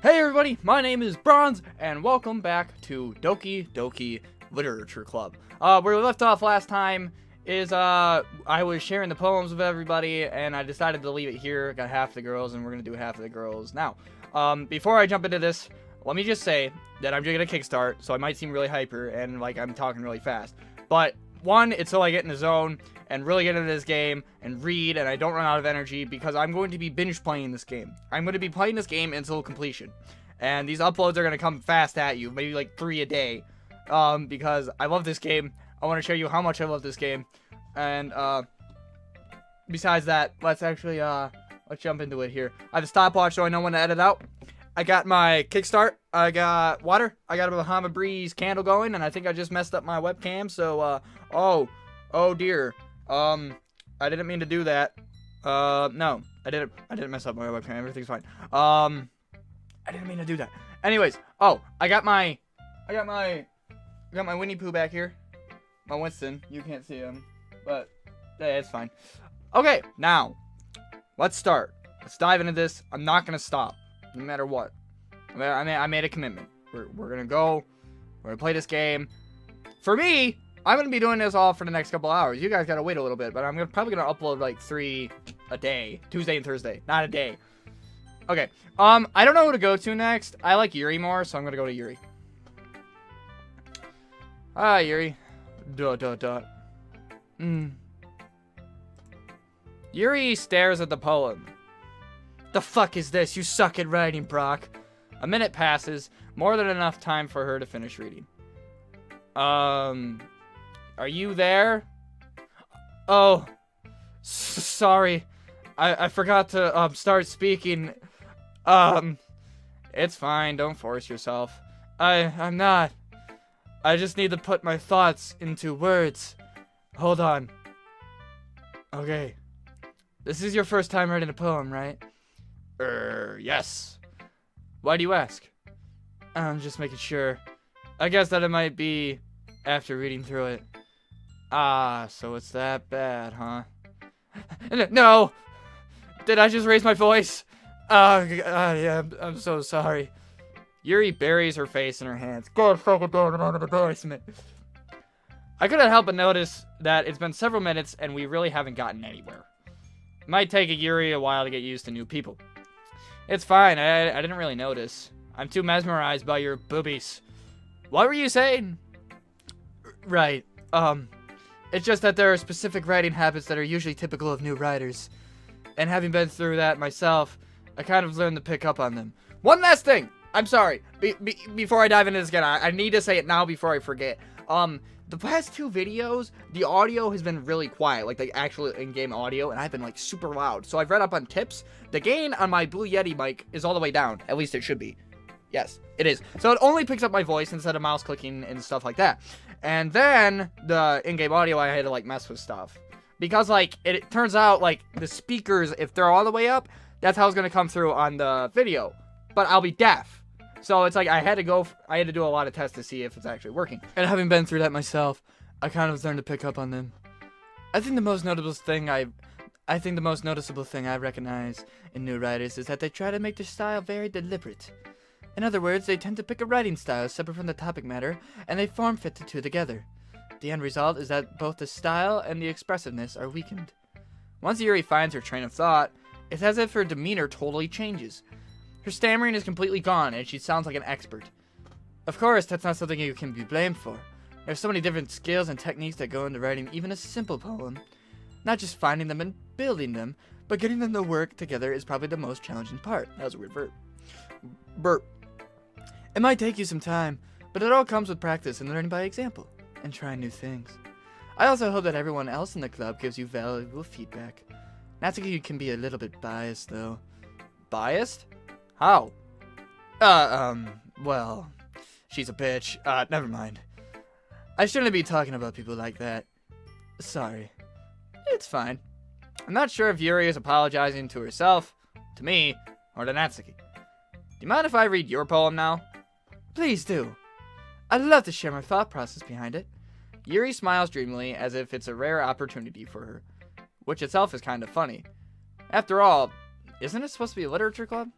Hey everybody, my name is Bronze, and welcome back to Doki Literature Club. Where we left off last time is, I was sharing the poems with everybody, and I decided to leave it here. Got half the girls, and we're gonna do half of the girls now. Before I jump into this, let me just say that I'm doing a kickstart, so I might seem really hyper, and, like, I'm talking really fast. But, one, it's so I get in the zone, and really get into this game, and read, and I don't run out of energy, because I'm going to be binge playing this game. I'm going to be playing this game until completion. And these uploads are going to come fast at you, maybe like 3 a day. Because I love this game. I want to show you how much I love this game. And, besides that, let's actually, let's jump into it here. I have a stopwatch so I know when to edit out. I got my kickstart. I got water. I got a Bahama Breeze candle going, and I think I just messed up my webcam, so, oh dear. I didn't mean to do that. No, I didn't mess up my webcam. Everything's fine. I didn't mean to do that. Anyways, I got my Winnie Pooh back here. My Winston. You can't see him, but yeah, it's fine. Okay, now, let's start. Let's dive into this. I'm not gonna stop, no matter what. I made a commitment. We're gonna go. We're gonna play this game. For me, I'm going to be doing this all for the next couple hours. You guys got to wait a little bit, but I'm probably going to upload like 3 a day. Tuesday and Thursday. Not a day. Okay. I don't know who to go to next. I like Yuri more, so I'm going to go to Yuri. Hi, Yuri. Yuri stares at the poem. The fuck is this? You suck at writing, Brock. A minute passes. More than enough time for her to finish reading. Are you there? Oh, sorry. I forgot to, start speaking. It's fine. Don't force yourself. I'm not. I just need to put my thoughts into words. Hold on. Okay. This is your first time writing a poem, right? Yes. Why do you ask? I'm just making sure. I guess that it might be after reading through it. Ah, so it's that bad, huh? No! Did I just raise my voice? Yeah, I'm so sorry. Yuri buries her face in her hands. God fucking damn it, out of the basement. I couldn't help but notice that it's been several minutes and we really haven't gotten anywhere. It might take Yuri a while to get used to new people. It's fine, I didn't really notice. I'm too mesmerized by your boobies. What were you saying? Right, it's just that there are specific writing habits that are usually typical of new writers. And having been through that myself, I kind of learned to pick up on them. One last thing! I'm sorry. Before I dive into this again, I need to say it now before I forget. The past 2 videos, the audio has been really quiet. Like, the actual in-game audio, and I've been, like, super loud. So I've read up on tips. The gain on my Blue Yeti mic is all the way down. At least it should be. Yes, it is. So it only picks up my voice instead of mouse clicking and stuff like that. And then, the in-game audio, I had to, like, mess with stuff. Because, like, it turns out, like, the speakers, if they're all the way up, that's how it's going to come through on the video. But I'll be deaf. So it's like, I had to do a lot of tests to see if it's actually working. And having been through that myself, I kind of learned to pick up on them. I think the most noticeable thing I recognize in new writers is that they try to make their style very deliberate. In other words, they tend to pick a writing style separate from the topic matter, and they form fit the two together. The end result is that both the style and the expressiveness are weakened. Once Yuri finds her train of thought, it's as if her demeanor totally changes. Her stammering is completely gone, and she sounds like an expert. Of course, that's not something you can be blamed for. There's so many different skills and techniques that go into writing even a simple poem. Not just finding them and building them, but getting them to work together is probably the most challenging part. That was a weird burp. It might take you some time, but it all comes with practice and learning by example, and trying new things. I also hope that everyone else in the club gives you valuable feedback. Natsuki can be a little bit biased, though. Biased? How? Well, she's a bitch. Never mind. I shouldn't be talking about people like that. Sorry. It's fine. I'm not sure if Yuri is apologizing to herself, to me, or to Natsuki. Do you mind if I read your poem now? Please do. I'd love to share my thought process behind it. Yuri smiles dreamily as if it's a rare opportunity for her, which itself is kind of funny. After all, isn't it supposed to be a literature club?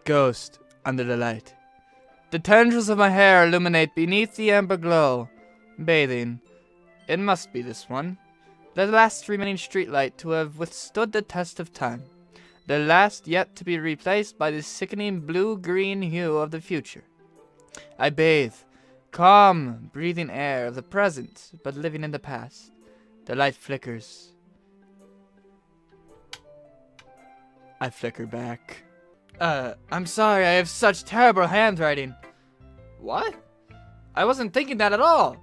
Ghost under the light. The tendrils of my hair illuminate beneath the amber glow. Bathing. It must be this one. The last remaining streetlight to have withstood the test of time. The last yet to be replaced by the sickening blue-green hue of the future. I bathe. Calm, breathing air of the present, but living in the past. The light flickers. I flicker back. I'm sorry, I have such terrible handwriting. What? I wasn't thinking that at all.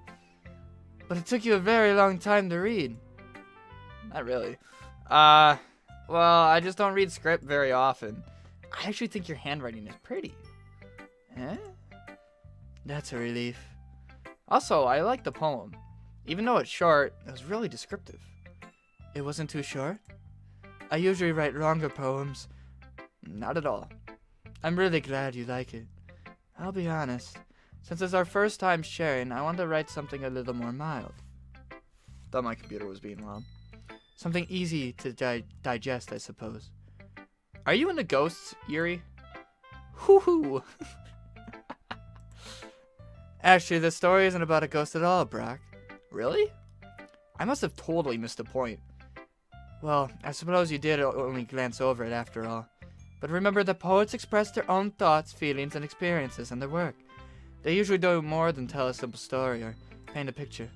But it took you a very long time to read. Not really. Well, I just don't read script very often. I actually think your handwriting is pretty. Eh? That's a relief. Also, I like the poem. Even though it's short, it was really descriptive. It wasn't too short? I usually write longer poems. Not at all. I'm really glad you like it. I'll be honest. Since it's our first time sharing, I want to write something a little more mild. Thought my computer was being loud. Something easy to digest, I suppose. Are you into ghosts, Yuri? Hoo-hoo! Actually, the story isn't about a ghost at all, Brock. Really? I must have totally missed the point. Well, I suppose you did only glance over it after all. But remember that poets express their own thoughts, feelings, and experiences in their work. They usually do more than tell a simple story or paint a picture.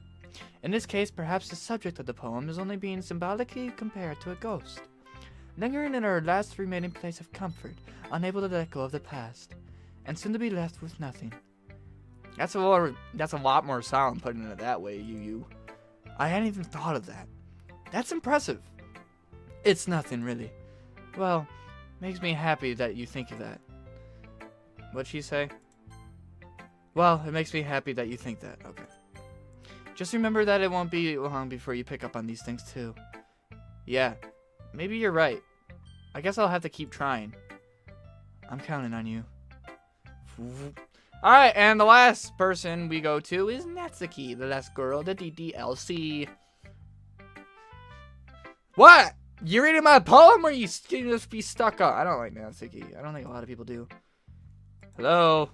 In this case, perhaps the subject of the poem is only being symbolically compared to a ghost, lingering in our last remaining place of comfort, unable to let go of the past, and soon to be left with nothing. That's a lot more sound putting it that way, you. I hadn't even thought of that. That's impressive. It's nothing, really. Well, makes me happy that you think of that. What'd she say? Well, it makes me happy that you think that. Okay. Just remember that it won't be long before you pick up on these things, too. Yeah, maybe you're right. I guess I'll have to keep trying. I'm counting on you. Alright, and the last person we go to is Natsuki, the last girl, the DDLC. What? You reading my poem, or you just be stuck on? I don't like Natsuki. I don't think a lot of people do. Hello?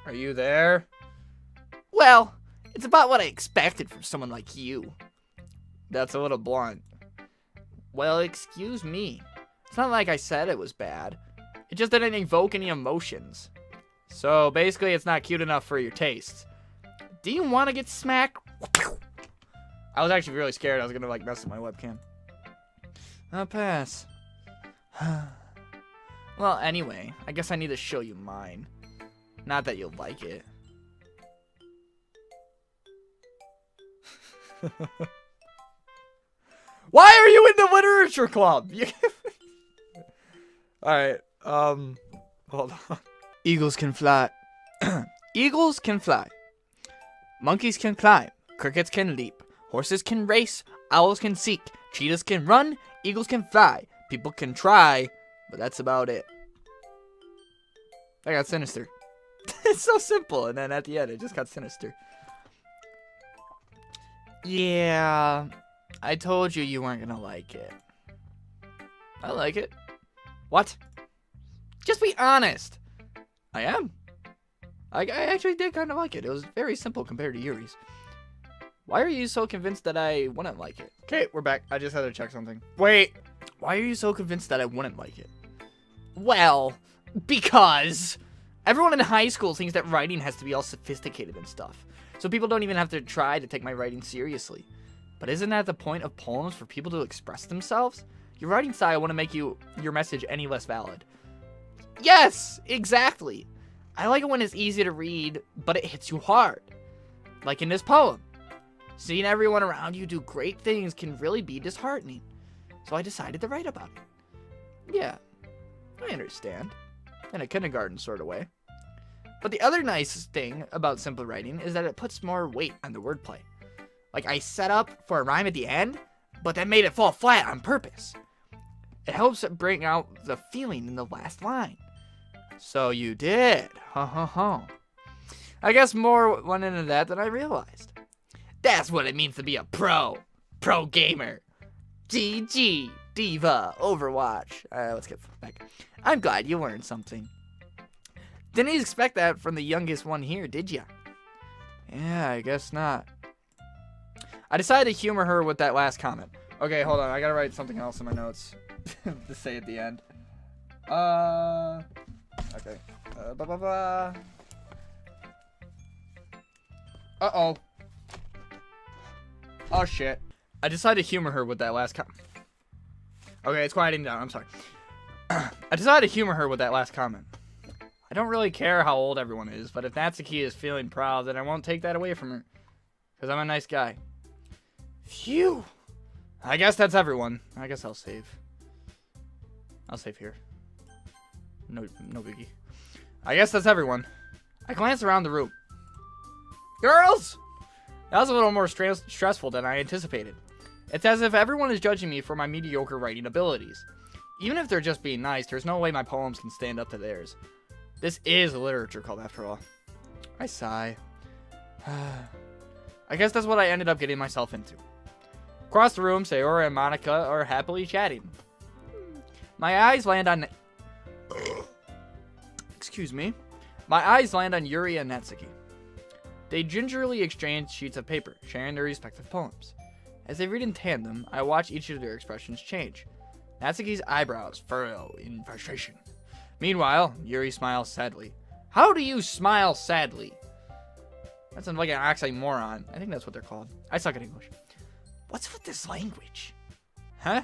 Are you there? Well, it's about what I expected from someone like you. That's a little blunt. Well, excuse me. It's not like I said it was bad. It just didn't evoke any emotions. So, basically, it's not cute enough for your taste. Do you want to get smacked? I was actually really scared I was gonna, mess with my webcam. I'll pass. Well, anyway, I guess I need to show you mine. Not that you'll like it. Why are you in the literature club? Alright, hold on. Eagles can fly. Eagles can fly. Monkeys can climb. Crickets can leap. Horses can race. Owls can seek. Cheetahs can run. Eagles can fly. People can try. But that's about it. I got sinister. It's so simple. And then at the end, it just got sinister. Yeah. I told you weren't gonna like it. I like it. What? Just be honest. I am. I actually did kind of like it. It was very simple compared to Yuri's. Why are you so convinced that I wouldn't like it? Okay, we're back. I just had to check something. Wait. Why are you so convinced that I wouldn't like it? Well, because everyone in high school thinks that writing has to be all sophisticated and stuff. So people don't even have to try to take my writing seriously. But isn't that the point of poems, for people to express themselves? Your writing style wouldn't make your message any less valid. Yes, exactly. I like it when it's easy to read, but it hits you hard. Like in this poem. Seeing everyone around you do great things can really be disheartening. So I decided to write about it. Yeah, I understand. In a kindergarten sort of way. But the other nice thing about simple writing is that it puts more weight on the wordplay. Like, I set up for a rhyme at the end, but then made it fall flat on purpose. It helps bring out the feeling in the last line. So you did. Ha ha ha. I guess more went into that than I realized. That's what it means to be a pro gamer. GG. diva, Overwatch. Let's get back. I'm glad you learned something. Didn't expect that from the youngest one here, did ya? Yeah, I guess not. I decided to humor her with that last comment. Okay, hold on. I gotta write something else in my notes to say at the end. Okay. Uh-oh. Oh, shit. I decided to humor her with that last comment. Okay, it's quieting down. I'm sorry. I decided to humor her with that last comment. I don't really care how old everyone is, but if Natsuki is feeling proud, then I won't take that away from her. Because I'm a nice guy. Phew. I guess that's everyone. I guess I'll save. I'll save here. No biggie. I guess that's everyone. I glanced around the room. Girls! That was a little more stressful than I anticipated. It's as if everyone is judging me for my mediocre writing abilities. Even if they're just being nice, there's no way my poems can stand up to theirs. This is a literature club, after all. I sigh. I guess that's what I ended up getting myself into. Across the room, Sayori and Monica are happily chatting. My eyes land on... Excuse me. My eyes land on Yuri and Natsuki. They gingerly exchange sheets of paper, sharing their respective poems. As they read in tandem, I watch each of their expressions change. Natsuki's eyebrows furrow in frustration. Meanwhile, Yuri smiles sadly. How do you smile sadly? That sounds like an oxymoron. I think that's what they're called. I suck at English. What's with this language? Huh?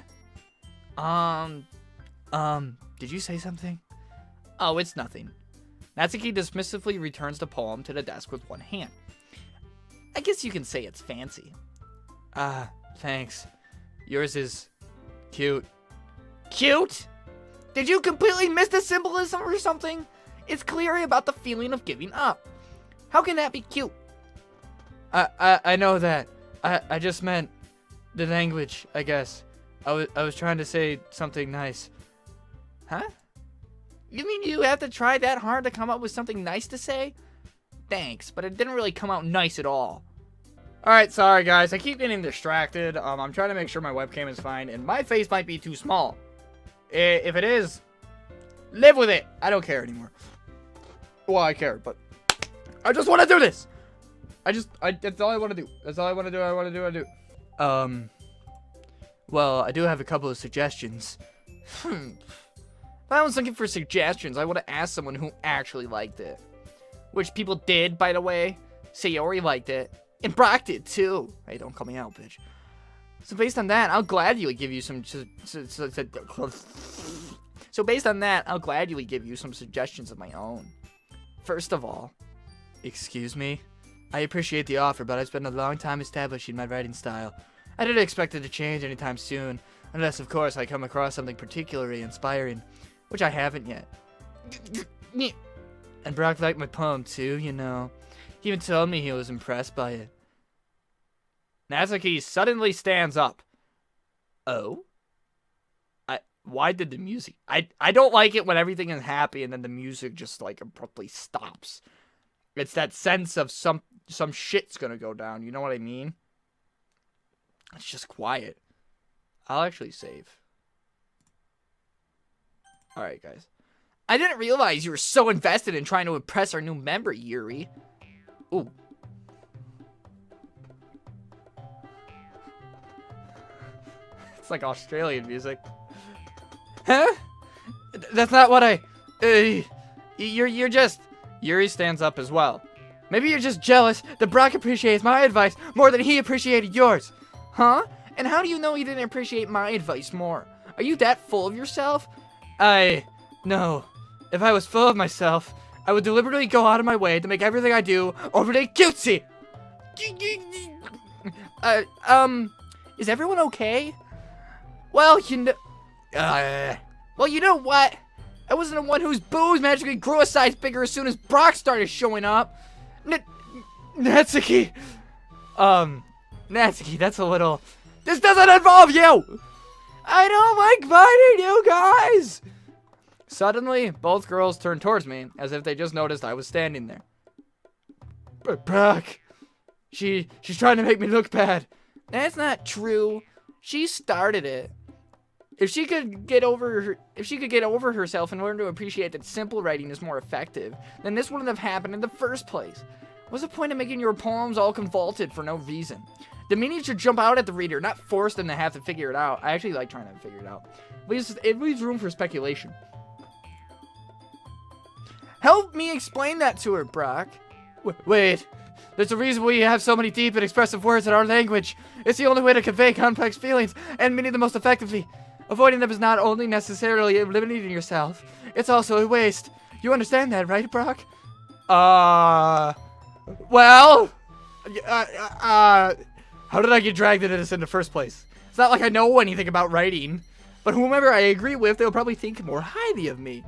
Did you say something? Oh, it's nothing. Natsuki dismissively returns the poem to the desk with one hand. I guess you can say it's fancy. Thanks. Yours is cute. Cute? Did you completely miss the symbolism or something? It's clearly about the feeling of giving up. How can that be cute? I know that. I just meant the language, I guess. I was trying to say something nice. Huh? You mean you have to try that hard to come up with something nice to say? Thanks, but it didn't really come out nice at all. Alright, sorry guys, I keep getting distracted. I'm trying to make sure my webcam is fine, and my face might be too small. If it is, live with it. I don't care anymore. Well, I care, but I just want to do this. That's all I want to do. That's all I want to do. Well, I do have a couple of suggestions. If I was looking for suggestions, I would have asked someone who actually liked it. Which people did, by the way. Sayori liked it. And Brock did, too. Hey, don't call me out, bitch. So based on that, I'll gladly give you some... So based on that, I'll gladly give you some suggestions of my own. First of all, excuse me? I appreciate the offer, but I've spent a long time establishing my writing style. I didn't expect it to change anytime soon. Unless, of course, I come across something particularly inspiring. Which I haven't yet. And Brock liked my poem too, you know. He even told me he was impressed by it. Natsuki suddenly stands up. Oh? Why did the music... I don't like it when everything is happy and then the music just, like, abruptly stops. It's that sense of some shit's gonna go down, you know what I mean? It's just quiet. I'll actually save. Alright, guys. I didn't realize you were so invested in trying to impress our new member, Yuri. Ooh. It's like Australian music. Huh? That's not what I... You're just... Yuri stands up as well. Maybe you're just jealous that Brock appreciates my advice more than he appreciated yours. Huh? And how do you know he didn't appreciate my advice more? Are you that full of yourself? No. If I was full of myself, I would deliberately go out of my way to make everything I do overly cutesy. Is everyone okay? Well, you know... well, you know what? I wasn't the one whose boobs magically grew a size bigger as soon as Brock started showing up. Natsuki! Natsuki, that's a little... This doesn't involve you! I don't like fighting you guys! Suddenly, both girls turned towards me, as if they just noticed I was standing there. Brock, she's trying to make me look bad. That's not true. She started it. If she could get over herself in order to appreciate that simple writing is more effective, then this wouldn't have happened in the first place. What's the point of making your poems all convoluted for no reason? The meaning should jump out at the reader, not force them to have to figure it out. I actually like trying to figure it out. It leaves room for speculation. Help me explain that to her, Brock. Wait. There's a reason we have so many deep and expressive words in our language. It's the only way to convey complex feelings and meaning them most effectively. Avoiding them is not only necessarily eliminating yourself, it's also a waste. You understand that, right, Brock? Well, how did I get dragged into this in the first place? It's not like I know anything about writing, but whomever I agree with, they'll probably think more highly of me.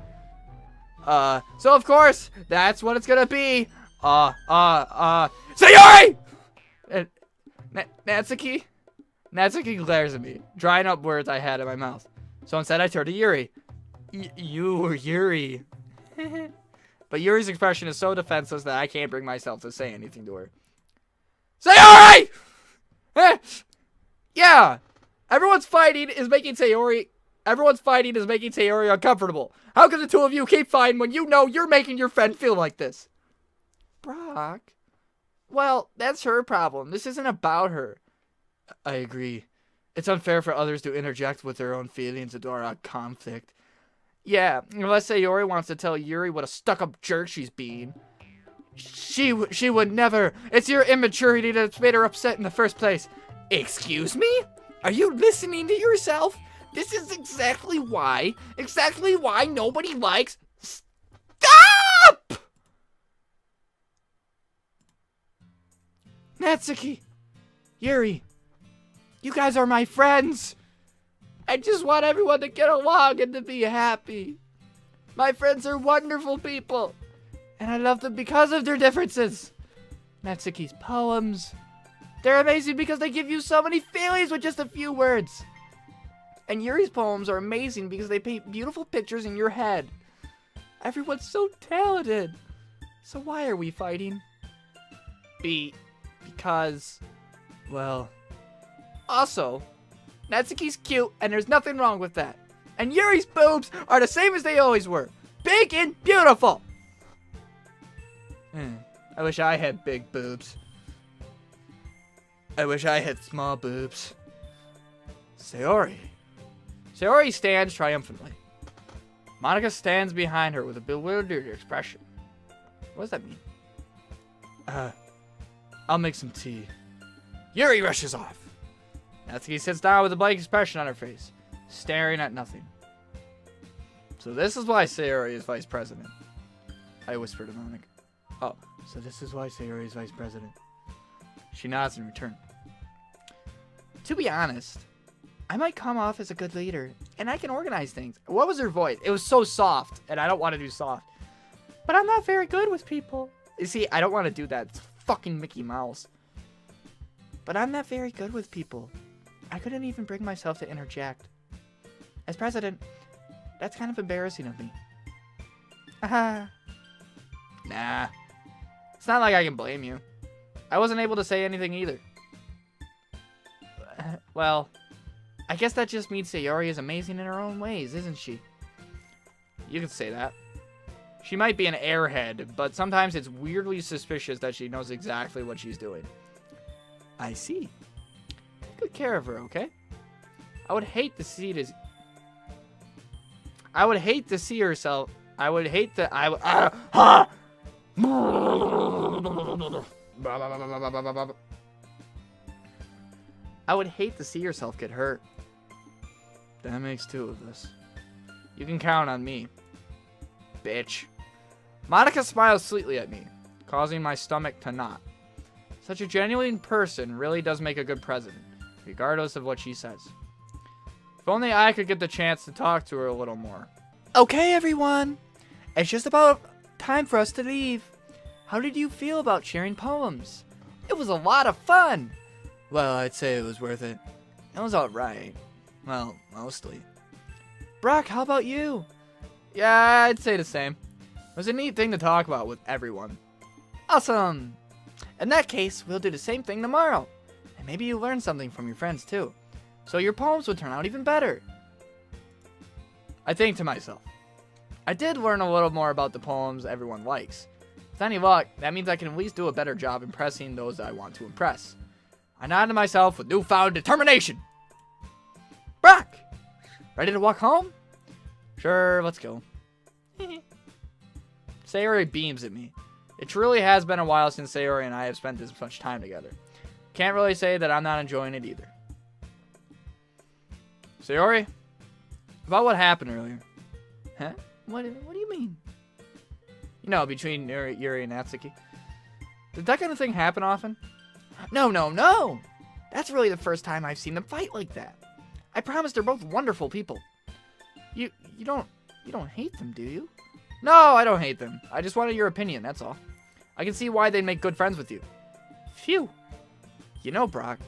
So of course, that's what it's gonna be. Sayori! Natsuki? Natsuki glares at me, drying up words I had in my mouth. So instead I turn to Yuri. Yuri. But Yuri's expression is so defenseless that I can't bring myself to say anything to her. Sayori! Yeah! Everyone's fighting is making Sayori uncomfortable. How can the two of you keep fighting when you know you're making your friend feel like this? Brock? Well, that's her problem. This isn't about her. I agree. It's unfair for others to interject with their own feelings into our conflict. Yeah, unless Sayori wants to tell Yuri what a stuck-up jerk she's being. She would never. It's your immaturity that's made her upset in the first place. Excuse me? Are you listening to yourself? This is exactly why nobody likes... Stop! Natsuki, Yuri, you guys are my friends. I just want everyone to get along and to be happy. My friends are wonderful people, and I love them because of their differences. Natsuki's poems, they're amazing because they give you so many feelings with just a few words. And Yuri's poems are amazing because they paint beautiful pictures in your head. Everyone's so talented. So why are we fighting? Because, well, also, Natsuki's cute and there's nothing wrong with that. And Yuri's boobs are the same as they always were. Big and beautiful. I wish I had big boobs. I wish I had small boobs. Sayori stands triumphantly. Monica stands behind her with a bewildered expression. What does that mean? I'll make some tea. Yuri rushes off. Natsuki sits down with a blank expression on her face, staring at nothing. So this is why Sayori is vice president. I whisper to Monica. Oh, so this is why Sayori is vice president. She nods in return. To be honest, I might come off as a good leader, and I can organize things. What was her voice? It was so soft, and I don't want to do soft. But I'm not very good with people. You see, I don't want to do that. It's fucking Mickey Mouse. But I'm not very good with people. I couldn't even bring myself to interject. As president, that's kind of embarrassing of me. Nah. It's not like I can blame you. I wasn't able to say anything either. Well, I guess that just means Sayori is amazing in her own ways, isn't she? You could say that. She might be an airhead, but sometimes it's weirdly suspicious that she knows exactly what she's doing. I see. Take good care of her, okay? I would hate to see herself. I would hate to see herself get hurt. That makes two of us. You can count on me, bitch. Monica smiles sweetly at me, causing my stomach to knot. Such a genuine person really does make a good president, regardless of what she says. If only I could get the chance to talk to her a little more. Okay, everyone. It's just about time for us to leave. How did you feel about sharing poems? It was a lot of fun. Well, I'd say it was worth it. It was alright. Well, mostly. Brock, how about you? Yeah, I'd say the same. It was a neat thing to talk about with everyone. Awesome! In that case, we'll do the same thing tomorrow. And maybe you learn something from your friends too. So your poems will turn out even better. I think to myself, I did learn a little more about the poems everyone likes. With any luck, that means I can at least do a better job impressing those that I want to impress. I nodded to myself with newfound determination. Brock! Ready to walk home? Sure, let's go. Sayori beams at me. It truly has been a while since Sayori and I have spent this much time together. Can't really say that I'm not enjoying it either. Sayori? About what happened earlier. Huh? What do you mean? You know, between Yuri and Natsuki. Did that kind of thing happen often? No. That's really the first time I've seen them fight like that. I promise they're both wonderful people. You don't hate them, do you? No, I don't hate them. I just wanted your opinion, that's all. I can see why they'd make good friends with you. Phew. You know, Brock,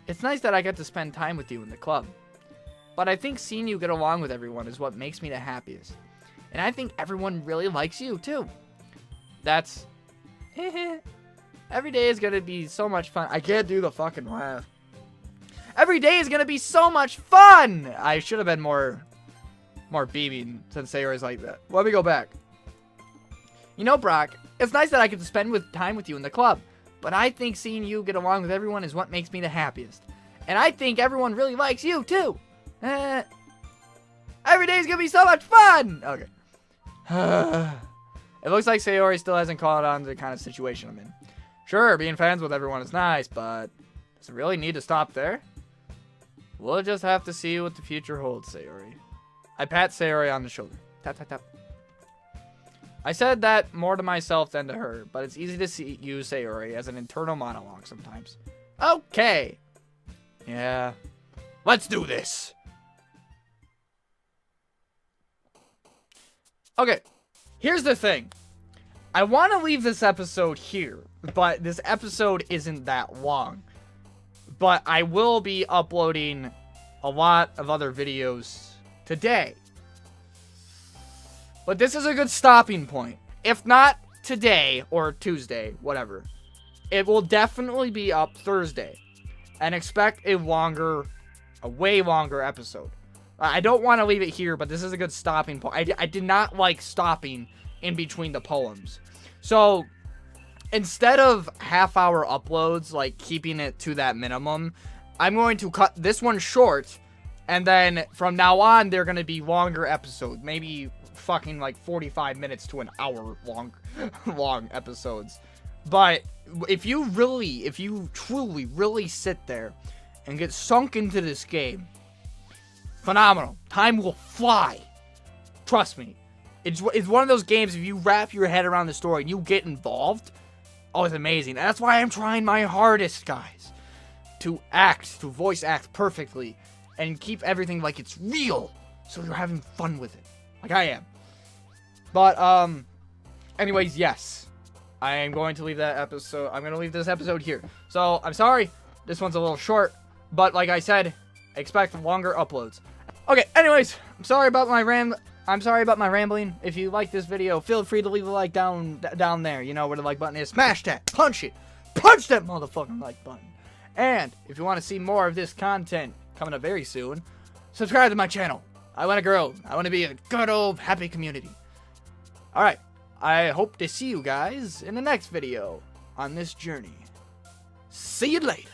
it's nice that I get to spend time with you in the club. But I think seeing you get along with everyone is what makes me the happiest. And I think everyone really likes you, too. That's... Every day is gonna be so much fun. I can't do the fucking laugh. Every day is gonna be so much fun! I should have been more beaming since Sayori's like that. Let me go back. You know, Brock, it's nice that I get to spend time with you in the club. But I think seeing you get along with everyone is what makes me the happiest. And I think everyone really likes you, too. Every day is gonna be so much fun! Okay. It looks like Sayori still hasn't caught on to the kind of situation I'm in. Sure, being friends with everyone is nice, but does it really need to stop there? We'll just have to see what the future holds, Sayori. I pat Sayori on the shoulder. Tap, tap, tap. I said that more to myself than to her, but it's easy to see you, Sayori, as an internal monologue sometimes. Okay. Yeah. Let's do this. Okay. Here's the thing. I want to leave this episode here, but this episode isn't that long. But I will be uploading a lot of other videos today. But this is a good stopping point. If not today or Tuesday, whatever, it will definitely be up Thursday. And expect a way longer episode. I don't want to leave it here, but this is a good stopping point. I did not like stopping in between the poems. So, instead of half-hour uploads, like keeping it to that minimum, I'm going to cut this one short, and then from now on, they're going to be longer episodes. Maybe fucking like 45 minutes to an hour long episodes. But if you truly really sit there and get sunk into this game, phenomenal. Time will fly. Trust me. It's one of those games, if you wrap your head around the story and you get involved, oh, it's amazing. And that's why I'm trying my hardest, guys, to voice act perfectly and keep everything like it's real, so you're having fun with it, like I am. But, anyways, yes. I am going to leave that episode. I'm going to leave this episode here. So, I'm sorry. This one's a little short. But, like I said, expect longer uploads. Okay, anyways. I'm sorry about my rambling. If you like this video, feel free to leave a like down there. You know where the like button is. Smash that. Punch it. Punch that motherfucking like button. And, if you want to see more of this content coming up very soon, subscribe to my channel. I want to grow. I want to be a good old happy community. Alright. I hope to see you guys in the next video on this journey. See you later.